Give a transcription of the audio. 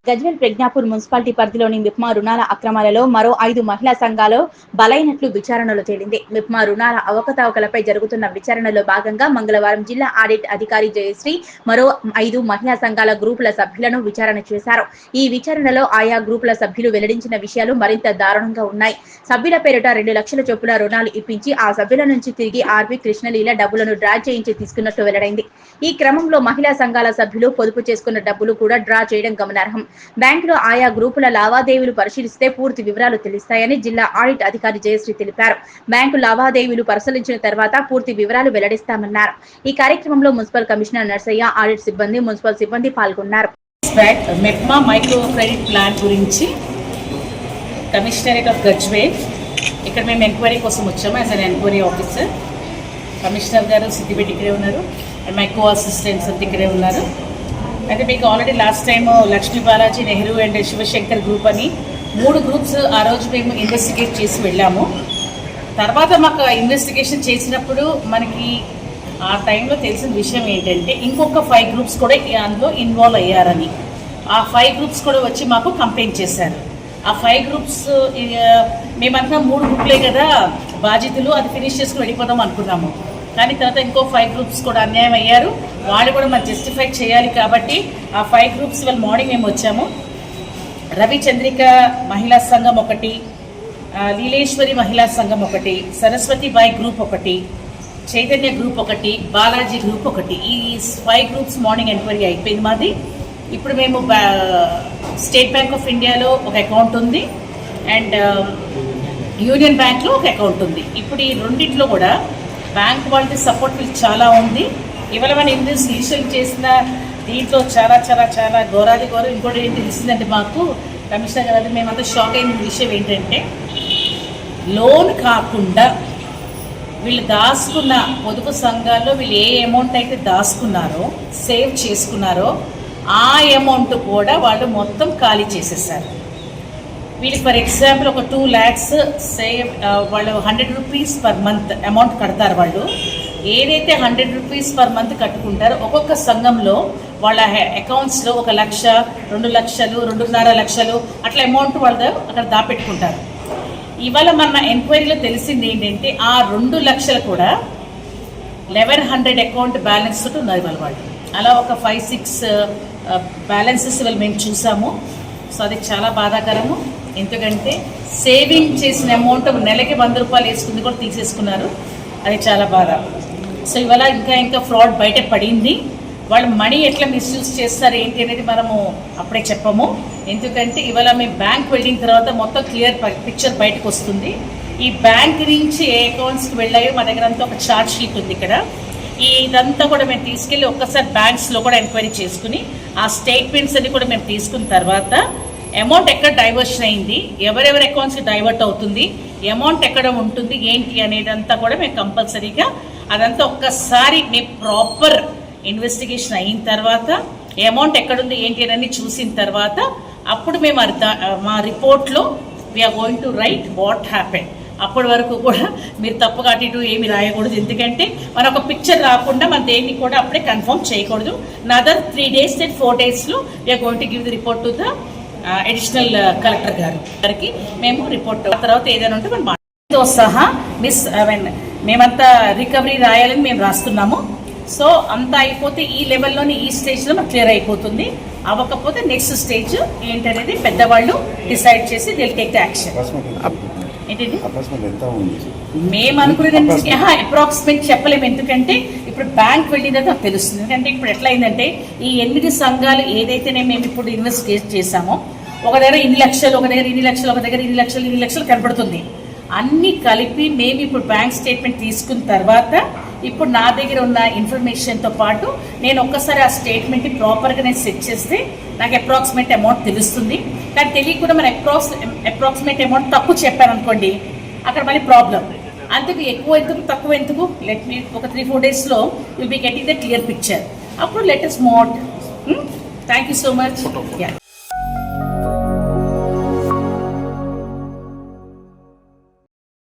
Gajwel Pragnapur municipality పరిధిలోని మిప్మా రుణాల అక్రమాలలో మరో 5 మహిళా సంఘాలు బలైనట్లు విచారణలో తేలింది. మిప్మా రుణాల అవకతవకలపై జరుగుతున్న విచారణలో భాగంగా మంగళవారం జిల్లా ఆడిట్ అధికారి జయశ్రీ మరో 5 మహిళా సంఘాల గ్రూపుల సభ్యులను విచారణ చేశారు. ఈ విచారణలో ఆయా గ్రూపుల సభ్యులు వెల్లడించిన విషయాలు మరింత దారుణంగా ఉన్నాయి. సభ్యుల పేరిట 2 లక్షల చొప్పున రుణాలు ఇప్పించి ఆ సభ్యుల నుంచి తిరిగి ఆర్బీ కృష్ణలీల డబ్బులను డ్రా చేయించి తీసుకున్నట్లు వెల్లడైంది. ఈ క్రమంలో మహిళా సంఘాల సభ్యులు పొదుపు చేసుకున్న డబ్బులు కూడా డ్రా చేయడం గమనార్హం. బ్యాంకులో ఆయా గ్రూపుల లావాదేవీలు పరిశీలిస్తే పూర్తి వివరాలు తెలుస్తాయని జిల్లా ఆడిట్ అధికారి జయశ్రీ తెలిపారు. బ్యాంకు లావాదేవీలు పరిశీలించిన తర్వాత పూర్తి వివరాలు వెల్లడిస్తామన్నారు. ఈ కార్యక్రమంలో మున్సిపల్ కమిషనర్ నర్సయ్య, ఆడిట్ సిబ్బంది, మున్సిపల్ సిబ్బంది పాల్గొన్నారు. మెప్మా మైక్రో క్రెడిట్ ప్లాన్ గురించి కమిషనరేట్ ఆఫ్ గజ్వేల్ ఇక్కడ మేము ఎంక్వైరీ కోసం వచ్చాము. As an enquiry officer commissioner గారు సిద్దిపేట ఇక్కడే ఉన్నారు అండ్ మై కో అసిస్టెంట్స్ అంతా ఇక్కడే ఉన్నారు. అయితే మీకు already last time Lakshmi Balaji, Nehru and Shivshankar group అని 3 గ్రూప్స్ ఆ రోజు మేము ఇన్వెస్టిగేట్ చేసి వెళ్ళాము. తర్వాత మాకు ఇన్వెస్టిగేషన్ చేసినప్పుడు మనకి ఆ టైంలో తెలిసిన విషయం ఏంటంటే ఇంకొక 5 గ్రూప్స్ కూడా అందులో ఇన్వాల్వ్ అయ్యారని. ఆ 5 గ్రూప్స్ కూడా వచ్చి మాకు కంప్లైంట్ చేశారు. ఆ 5 గ్రూప్స్ మేమంతా 3 గ్రూప్లే కదా బాధితులు, అది ఫినిష్ చేసుకుని వెళ్ళిపోదాం అనుకున్నాము. కానీ తర్వాత ఇంకో 5 గ్రూప్స్ కూడా అన్యాయం అయ్యారు. వాళ్ళు కూడా మనం జస్టిఫై చేయాలి కాబట్టి ఆ 5 గ్రూప్స్ ఇవాళ మార్నింగ్ మేము వచ్చాము. రవిచంద్రిక మహిళా సంఘం ఒకటి, లీలేశ్వరి మహిళా సంఘం ఒకటి, సరస్వతి బాయ్ గ్రూప్ ఒకటి, చైతన్య గ్రూప్ ఒకటి, బాలాజీ గ్రూప్ ఒకటి. ఈ 5 గ్రూప్స్ మార్నింగ్ ఎంక్వైరీ అయిపోయింది మాది. ఇప్పుడు మేము స్టేట్ బ్యాంక్ ఆఫ్ ఇండియాలో ఒక అకౌంట్ ఉంది అండ్ యూనియన్ బ్యాంక్లో ఒక అకౌంట్ ఉంది. ఇప్పుడు ఈ రెండింటిలో కూడా బ్యాంక్ వాళ్ళకి సపోర్ట్ చాలా ఉంది. ఇవాళ మనం ఇనిషియల్ చేసిన దీంట్లో చాలా చాలా చాలా ఘోరాది ఘోరం. ఇంకోటి ఏం తెలిసిందంటే మాకు కమిషనర్ గారు మేమంతా షాక్ అయిన విషయం ఏంటంటే లోన్ కాకుండా వీళ్ళు దాచుకున్న పొదుపు సంఘాల్లో వీళ్ళు ఏ అమౌంట్ అయితే దాచుకున్నారో, సేవ్ చేసుకున్నారో ఆ అమౌంట్ కూడా వాళ్ళు మొత్తం ఖాళీ చేసేసారు. వీళ్ళకి ఫర్ ఎగ్జాంపుల్ ఒక 2 lakhs సేవ్ వాళ్ళు 100 rupees పర్ మంత్ అమౌంట్ కడతారు. వాళ్ళు ఏదైతే 100 rupees పర్ మంత్ కట్టుకుంటారో ఒక్కొక్క సంఘంలో వాళ్ళ అకౌంట్స్లో 1 లక్ష, 2 లక్షలు, 2.5 లక్షలు అట్లా అమౌంట్ వాళ్ళు అక్కడ దాపెట్టుకుంటారు. ఇవాళ మన ఎంక్వైరీలో తెలిసింది ఏంటంటే ఆ 2 లక్షలు కూడా 1100 అకౌంట్ బ్యాలెన్స్ తోటి ఉన్నారు ఇవాళ వాళ్ళు. అలా ఒక 5-6 బ్యాలెన్సెస్ ఇవాళ మేము చూసాము. సో అది చాలా బాధాకరము. ఎందుకంటే సేవింగ్ చేసిన అమౌంట్ నెలకి 100 రూపాయలు వేసుకుంది కూడా తీసేసుకున్నారు. అది చాలా బాధ. సో ఇవాళ ఇంకా ఫ్రాడ్ బయట పడింది. వాళ్ళు మనీ ఎట్లా మిస్యూజ్ చేస్తారు ఏంటి అనేది మనము అప్పుడే చెప్పము. ఎందుకంటే ఇవాళ మేము బ్యాంక్ వెళ్ళిన తర్వాత మొత్తం క్లియర్ పిక్చర్ బయటకు వస్తుంది. ఈ బ్యాంక్ నుంచి ఏ అకౌంట్స్కి వెళ్ళాయో మా దగ్గర అంతా ఒక చార్ట్ షీట్ ఉంది ఇక్కడ. ఇదంతా కూడా మేము తీసుకెళ్ళి ఒక్కసారి బ్యాంక్స్లో కూడా ఎంక్వైరీ చేసుకుని ఆ స్టేట్మెంట్స్ అన్ని కూడా మేము తీసుకున్న తర్వాత అమౌంట్ ఎక్కడ డైవర్షన్ అయింది, ఎవరెవరి అకౌంట్స్కి డైవర్ట్ అవుతుంది, అమౌంట్ ఎక్కడ ఉంటుంది ఏంటి అనేదంతా కూడా మేము కంపల్సరీగా అదంతా ఒక్కసారి మేము ప్రాపర్ ఇన్వెస్టిగేషన్ అయిన తర్వాత అమౌంట్ ఎక్కడుంది ఏంటి అని చూసిన తర్వాత అప్పుడు మేము మా రిపోర్ట్లో we're going to write what happen. అప్పటి వరకు కూడా మీరు తప్పుగా అటు ఇటు ఏమి రాయకూడదు. ఎందుకంటే మన ఒక పిక్చర్ రాకుండా మన దేన్ని కూడా అప్పుడే కన్ఫర్మ్ చేయకూడదు. నదర్ 3 days and 4 daysలో we are going to give the report to the additional collector గారికి మేము రిపోర్ట్ తర్వాత ఏదైనా ఉంటే మనం తో సహా మేమంతా రికవరీ రాయాలని మేము రాస్తున్నాము. సో అంతా అయిపోతే ఈ లెవెల్లోని ఈ స్టేజ్లో మనకు క్లియర్ అయిపోతుంది. అవ్వకపోతే నెక్స్ట్ స్టేజ్ ఏంటనేది పెద్దవాళ్ళు డిసైడ్ చేసి దిల్ టేక్ ద యాక్షన్. ఏంటండి మేము అనుకునేది అప్రాక్సిమేట్ చెప్పలేము. ఎందుకంటే ఇప్పుడు బ్యాంక్ వెళ్ళిందని నాకు తెలుస్తుంది. ఎందుకంటే ఇప్పుడు ఎట్లా అయిందంటే ఈ 8 సంఘాలు ఏదైతేనే మేము ఇప్పుడు ఇన్వెస్టిగేట్ చేశామో ఒక దగ్గర 2 లక్షలు, ఒక దగ్గర 2 లక్షలు, ఒక దగ్గర 2 లక్షలు కనబడుతుంది. అన్నీ కలిపి మేము ఇప్పుడు బ్యాంక్ స్టేట్మెంట్ తీసుకున్న తర్వాత ఇప్పుడు నా దగ్గర ఉన్న ఇన్ఫర్మేషన్తో పాటు నేను ఒక్కసారి ఆ స్టేట్మెంట్ని ప్రాపర్గా నేను సెట్ చేస్తే నాకు అప్రాక్సిమేట్ అమౌంట్ తెలుస్తుంది. కానీ తెలియకుండా మన అప్రాక్సిమేట్ అమౌంట్ తక్కువ చెప్పాను అనుకోండి, అక్కడ మళ్ళీ ప్రాబ్లం. అందుకు ఎక్కువ ఎందుకు తక్కువ ఎందుకు, లెట్ మీ ఒక 3-4 daysలో will be getting the clear picture. అప్పుడు let us move. Thank you so much.